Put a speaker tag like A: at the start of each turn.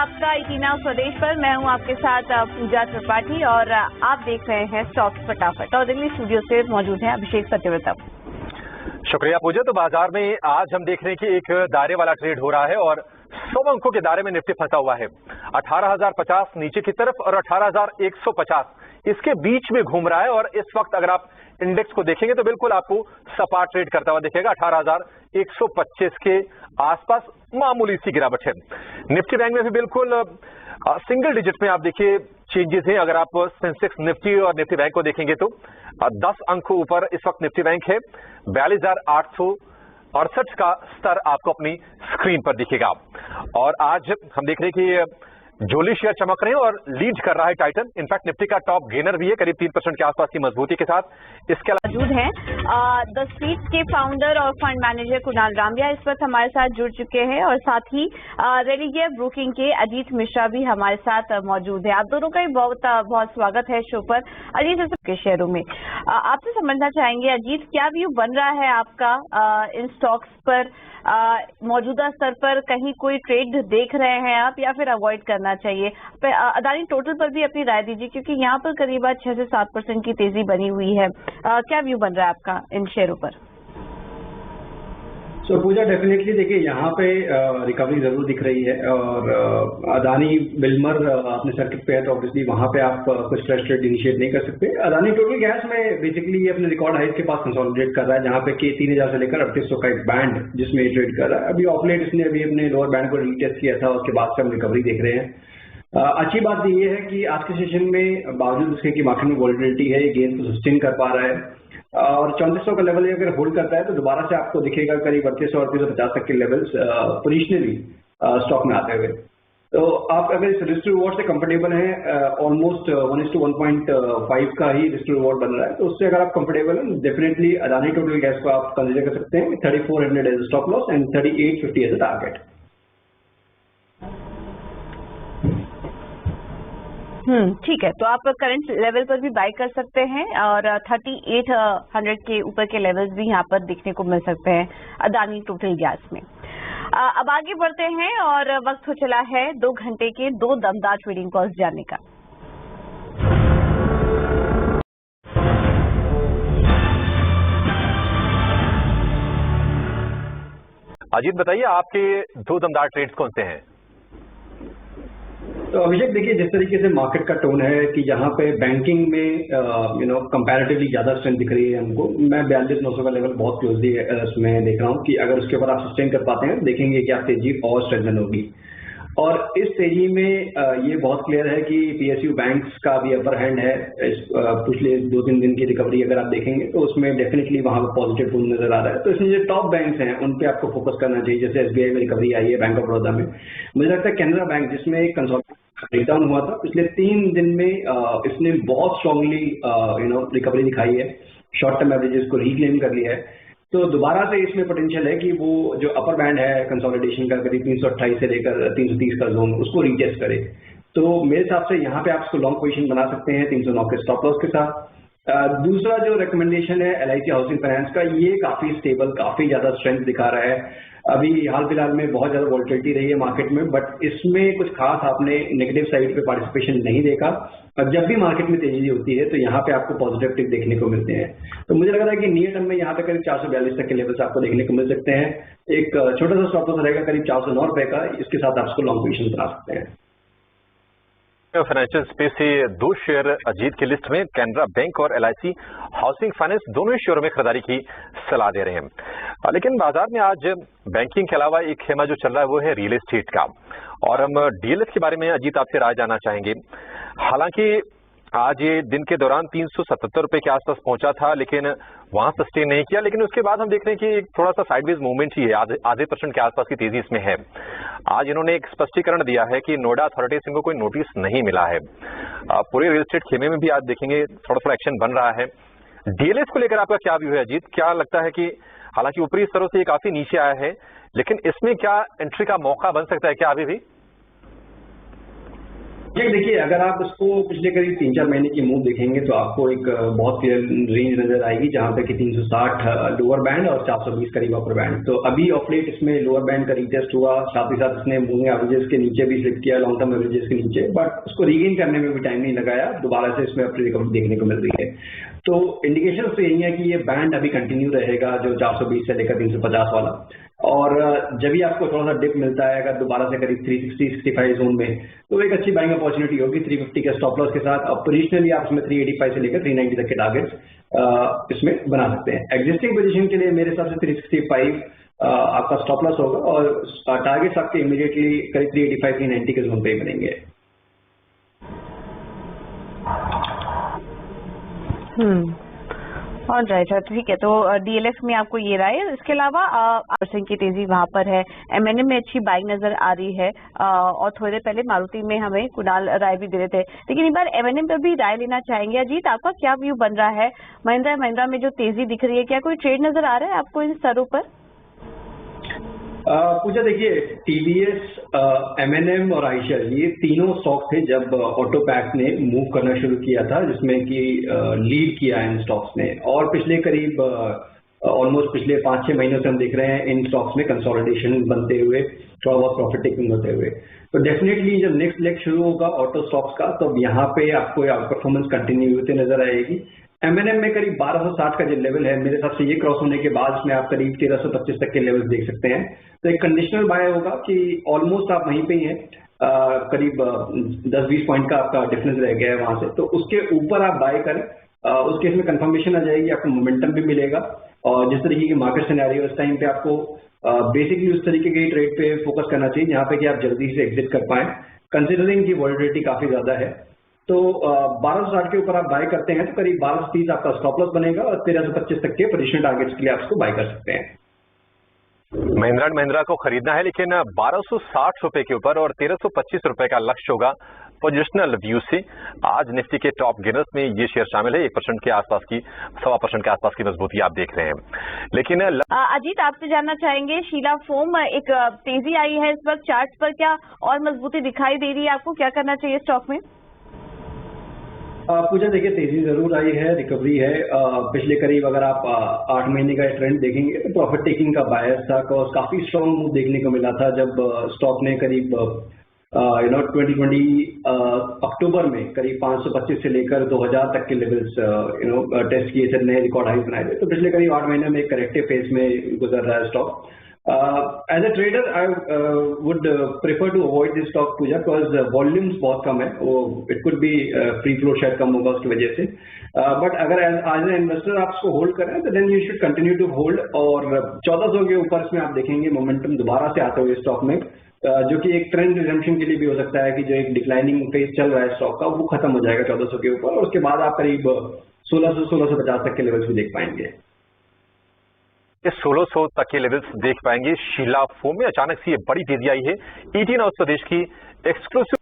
A: आपका इटीना स्वदेश पर। मैं हूं आपके साथ पूजा त्रिपाठी और आप देख रहे हैं स्टॉक्स फटाफट और दिल्ली स्टूडियो से मौजूद है अभिषेक सत्यव्रता।
B: शुक्रिया पूजा। तो बाजार में आज हम देख रहे हैं कि एक दायरे वाला ट्रेड हो रहा है और 100 अंकों के दायरे में निफ्टी फंसा हुआ है। 18,050 नीचे की तरफ और 18,150 इसके बीच में घूम रहा है। और इस वक्त अगर आप इंडेक्स को देखेंगे तो बिल्कुल आपको सपाट ट्रेड करता हुआ दिखेगा। 18,125 के आसपास मामूली सी गिरावट है। निफ्टी बैंक में भी बिल्कुल सिंगल डिजिट में आप देखिए चेंजेस हैं। अगर आप सेंसेक्स निफ्टी और निफ्टी बैंक को देखेंगे तो 10 अंक ऊपर इस वक्त निफ्टी बैंक है। 42,868 का स्तर आपको अपनी स्क्रीन पर दिखेगा। और आज हम देख रहे हैं कि जोली शेयर चमक रहे हैं और लीड कर रहा है टाइटन। इनफैक्ट निफ्टी का टॉप गेनर भी है करीब 3% के आसपास की मजबूती के साथ। इसके
A: मौजूद हैं द स्ट्रीट के फाउंडर और फंड मैनेजर कुणाल रामबिया इस वक्त हमारे साथ जुड़ चुके हैं और साथ ही रेलिगे ब्रोकिंग के अजीत मिश्रा भी हमारे साथ मौजूद है। आप दोनों का ही बहुत स्वागत है शो पर। अजीत, के शेयरों में आपसे समझना चाहेंगे अजीत, क्या व्यू बन रहा है आपका इन स्टॉक्स पर? मौजूदा स्तर पर कहीं कोई ट्रेड देख रहे हैं आप या फिर अवॉइड करना चाहिए? अदानी टोटल पर भी अपनी राय दीजिए क्योंकि यहाँ पर करीब 6 से 7% की तेजी बनी हुई है। क्या व्यू बन रहा है आपका इन शेयरों पर?
C: सो पूजा, डेफिनेटली देखिए यहाँ पे रिकवरी जरूर दिख रही है और अदानी बिल्मर अपने सर्किट पे है तो ऑब्वियसली वहाँ पे आप कुछ फ्रेश ट्रेड इनिशिएट नहीं कर सकते। अदानी टोटल गैस में बेसिकली अपने रिकॉर्ड हाइट के पास कंसोलिडेट कर रहा है जहाँ पे के 3,000 से लेकर 3800 का एक बैंड जिसमें ये ट्रेड कर रहा है। अभी ऑफ लेट इसने अभी अपने लोअर बैंड को रीटेस्ट किया था, उसके बाद से हम रिकवरी देख रहे हैं। अच्छी बात ये है कि आज के सेशन में बावजूद उसके कि मार्केट में वॉलिटिलिटी है, ये गेन को सस्टेन कर पा रहा है और 3400 का लेवल अगर होल्ड करता है तो दोबारा से आपको दिखेगा करीब 3800 और 3850 तक के लेवल्स पोजिशनली स्टॉक में आते हुए। तो आप अगर इस रिस्क रिवॉर्ड से कंफर्टेबल हैं, ऑलमोस्ट 1:1.5 का ही रिस्क रिवॉर्ड बन रहा है, तो उससे अगर आप कंफर्टेबल हैं डेफिनेटली अदानी टोटल गैस को आप कंसिडर कर सकते हैं। 3400 as stop loss and 3850 as a target.
A: ठीक है, तो आप करंट लेवल पर भी बाय कर सकते हैं और 3800 के ऊपर के लेवल्स भी यहाँ पर देखने को मिल सकते हैं अदानी टोटल गैस में। अब आगे बढ़ते हैं और वक्त हो चला है 2 घंटे के 2 दमदार ट्रेडिंग कॉल्स जानने का।
B: अजीत बताइए आपके 2 दमदार ट्रेड्स कौन से हैं?
C: तो अभिषेक देखिए, जिस तरीके से मार्केट का टोन है कि यहाँ पे बैंकिंग में कंपैरेटिवली ज्यादा स्ट्रेंथ दिख रही है हमको। मैं 42,900 का लेवल बहुत क्लोजली उसमें देख रहा हूँ कि अगर उसके ऊपर आप सस्टेन कर पाते हैं देखेंगे कि आप तेजी और स्ट्रेंथन होगी। और इस तेजी में ये बहुत क्लियर है कि पीएसयू बैंक्स का भी अपर हैंड है। पिछले 2-3 दिन की रिकवरी अगर आप देखेंगे तो उसमें डेफिनेटली वहां पर पॉजिटिव टोन नजर आ रहा है। तो इसमें जो टॉप बैंक्स हैं उन पे आपको फोकस करना चाहिए। जैसे एसबीआई में रिकवरी आई है, बैंक ऑफ बड़ौदा में, मुझे लगता है कैनरा बैंक जिसमें एक ब्रेकडाउन हुआ था पिछले 3 दिन में इसने बहुत स्ट्रांगली रिकवरी दिखाई है। शॉर्ट टर्म एवरेजेस को रिक्लेम कर लिया है। तो दोबारा से इसमें पोटेंशियल है कि वो जो अपर बैंड है कंसोलिडेशन का करीब 328 से लेकर 330 का जोन उसको रीटेस्ट करे। तो मेरे हिसाब से यहाँ पे आप इसको लॉन्ग पोजीशन बना सकते हैं 309 के स्टॉप लॉस के साथ। दूसरा जो रिकमेंडेशन है एलआईसी हाउसिंग फाइनेंस का, ये काफी स्टेबल, काफी ज्यादा स्ट्रेंथ दिखा रहा है। अभी हाल फिलहाल में बहुत ज्यादा वॉलिटिलिटी रही है मार्केट में, बट इसमें कुछ खास आपने नेगेटिव साइड पे पार्टिसिपेशन नहीं देखा। अब जब भी मार्केट में तेजी होती है तो यहाँ पे आपको पॉजिटिव टिक देखने को मिलते हैं। तो मुझे लग रहा है कि नियर टर्म में यहाँ पे करीब 442 तक के लेवल्स आपको देखने को मिल सकते हैं। एक छोटा सा स्टॉप लॉस रहेगा करीब 409 रुपए का, इसके साथ आप इसको लॉन्ग पोजीशन बना सकते हैं।
B: फाइनेंशियल स्पेस से 2 शेयर अजीत की लिस्ट में कैनरा बैंक और एलआईसी हाउसिंग फाइनेंस दोनों ही शेयरों में खरीदारी की सलाह दे रहे हैं। लेकिन बाजार में आज बैंकिंग के अलावा एक खेमा जो चल रहा है वो है रियल एस्टेट का। और हम डीएलएफ के बारे में अजीत आपसे राय जानना चाहेंगे। हालांकि आज ये दिन के दौरान 377 रुपए के आसपास पहुंचा था लेकिन वहां सस्टेन नहीं किया। लेकिन उसके बाद हम देख रहे हैं कि थोड़ा सा साइडवेज मूवमेंट ही है, आधे % के आसपास की तेजी इसमें है। आज इन्होंने एक स्पष्टीकरण दिया है कि नोएडा अथॉरिटी से इनको कोई नोटिस नहीं मिला है। पूरे रियल एस्टेट खेमे में भी आज देखेंगे थोड़ा एक्शन बन रहा है। डीएलएफ को लेकर आपका क्या व्यू है अजीत? क्या लगता है कि हालांकि ऊपरी स्तरों से ये काफी नीचे आया है लेकिन इसमें क्या एंट्री का मौका बन सकता है क्या अभी भी?
C: जी देखिए, अगर आप इसको पिछले करीब 3-4 महीने की मूव देखेंगे तो आपको एक बहुत क्लियर रेंज नजर आएगी, जहां पे कि 360 लोअर बैंड और 420 करीब अपर बैंड। तो अभी ऑफ लेट इसमें लोअर बैंड का रीटेस्ट हुआ, साथ ही साथ इसने मूविंग एवरेजेस के नीचे भी स्लिप किया, लॉन्ग टर्म एवरेजेस के नीचे, बट उसको रीगेन करने में भी टाइम नहीं लगाया, दोबारा से इसमें अपनी रिकवरी देखने को मिल रही है। तो इंडिकेशन तो यही है कि ये बैंड अभी कंटिन्यू रहेगा, जो 420 से लेकर 350 वाला। और जब भी आपको थोड़ा सा डिप मिलता है अगर दोबारा से करीब 360-65 जोन में, तो एक अच्छी बाइंग अपॉर्चुनिटी होगी 350 के स्टॉप लॉस के साथ। अब पोजिशनली आप इसमें 385 से लेकर 390 तक के टारगेट्स इसमें बना सकते हैं। एग्जिस्टिंग पोजीशन के लिए मेरे हिसाब से 365 आपका स्टॉप लॉस होगा और टारगेट्स आपके इमीडिएटली करीब 385-390 के जोन पे ही बनेंगे।
A: और राइट सर, ठीक है। तो डीएलएफ में आपको ये राय है। इसके अलावा परसेंट की तेजी वहां पर है, एमएनएम में अच्छी बाइंग नजर आ रही है, और थोड़ी देर पहले मारुति में हमें कुणाल राय भी दे रहे थे, लेकिन इस बार एमएनएम पर भी राय लेना चाहेंगे। अजीत, आपका क्या व्यू बन रहा है? महिंद्रा में जो तेजी दिख रही है, क्या कोई ट्रेड नजर आ रहा है आपको इन स्तरों पर?
C: पूजा देखिए, टीवीएस, एमएनएम और आयशर, ये तीनों स्टॉक थे जब ऑटोपैक ने मूव करना शुरू किया था, जिसमें कि लीड किया इन स्टॉक्स ने। और पिछले करीब ऑलमोस्ट पिछले 5-6 महीनों से हम देख रहे हैं इन स्टॉक्स में कंसोलिडेशन बनते हुए, थोड़ा बहुत प्रॉफिट टेकिंग होते हुए। तो डेफिनेटली जब नेक्स्ट लेग शुरू होगा ऑटो स्टॉक्स का, तो यहाँ पे आपको आउट परफॉर्मेंस कंटिन्यू होते नजर आएगी। एमएनएम में करीब 1260 का जो लेवल है, मेरे हिसाब से ये क्रॉस होने के बाद इसमें आप करीब 1325 तक के लेवल देख सकते हैं। तो एक कंडीशनल बाय होगा कि ऑलमोस्ट आप वहीं पे ही हैं, करीब 10-20 पॉइंट का आपका डिफरेंस रह गया है वहां से, तो उसके ऊपर आप बाय करें। उस केस में कंफर्मेशन आ जाएगी, आपको मोमेंटम भी मिलेगा, और जिस तरीके की मार्केट सिनेरियो उस टाइम पे आपको बेसिकली उस तरीके के ट्रेड पे फोकस करना चाहिए जहां पे कि आप जल्दी से एग्जिट कर पाए, कंसिडरिंग की वॉलिटिलिटी काफी ज्यादा है। तो 1260 के ऊपर आप बाय करते हैं तो करीब 1230 आपका स्टॉप लॉस बनेगा, और 1325 तक के पोजीशन टारगेट्स के लिए आप इसको बाय कर सकते हैं।
B: महिंद्रा को खरीदना है, लेकिन 1260 रुपए के ऊपर, और 1325 रुपए का लक्ष्य होगा पोजिशनल व्यू से। आज निफ्टी के टॉप गेनर्स में ये शेयर शामिल है, 1% के आसपास की, 1.25% के आसपास की मजबूती आप देख रहे हैं। लेकिन
A: अजीत, आपसे जानना चाहेंगे, शीला फोम एक तेजी आई है इस वक्त चार्ट पर, क्या और मजबूती दिखाई दे रही है आपको? क्या करना चाहिए स्टॉक में?
C: पूजा देखिए, तेजी जरूर आई है, रिकवरी है। पिछले करीब अगर आप 8 महीने का ट्रेंड देखेंगे तो प्रॉफिट टेकिंग का बायस था, काफी स्ट्रॉन्ग मूव देखने को मिला था जब स्टॉक ने करीब 2020 अक्टूबर में करीब 525 से लेकर 2000 तक के लेवल्स टेस्ट किए थे, नए रिकॉर्ड हाई बनाए थे। तो पिछले करीब 8 महीने में एक करेक्टिव फेज में गुजर रहा है stock. As a trader I would prefer to avoid this stock Pooja, because volumes बहुत कम है, वो it could be free float शायद कम होगा उसकी वजह से। बट अगर एज एन इन्वेस्टर आप इसको होल्ड करें तो then you should continue to hold. और 1400 के ऊपर इसमें आप देखेंगे मोमेंटम दोबारा से आते हुए स्टॉक में, जो कि एक ट्रेंड रिजम्पशन के लिए भी हो सकता है कि जो एक डिक्लाइनिंग फेज चल रहा है स्टॉक का, वो खत्म हो जाएगा 1400 के ऊपर, और उसके बाद आप करीब 1600-1650 तक के लेवल्स भी देख पाएंगे।
B: 1600 तक के लेवल्स देख पाएंगे। शीला फोम में अचानक से ये बड़ी तेजी आई है। 18 हाउस प्रदेश की एक्सक्लूसिव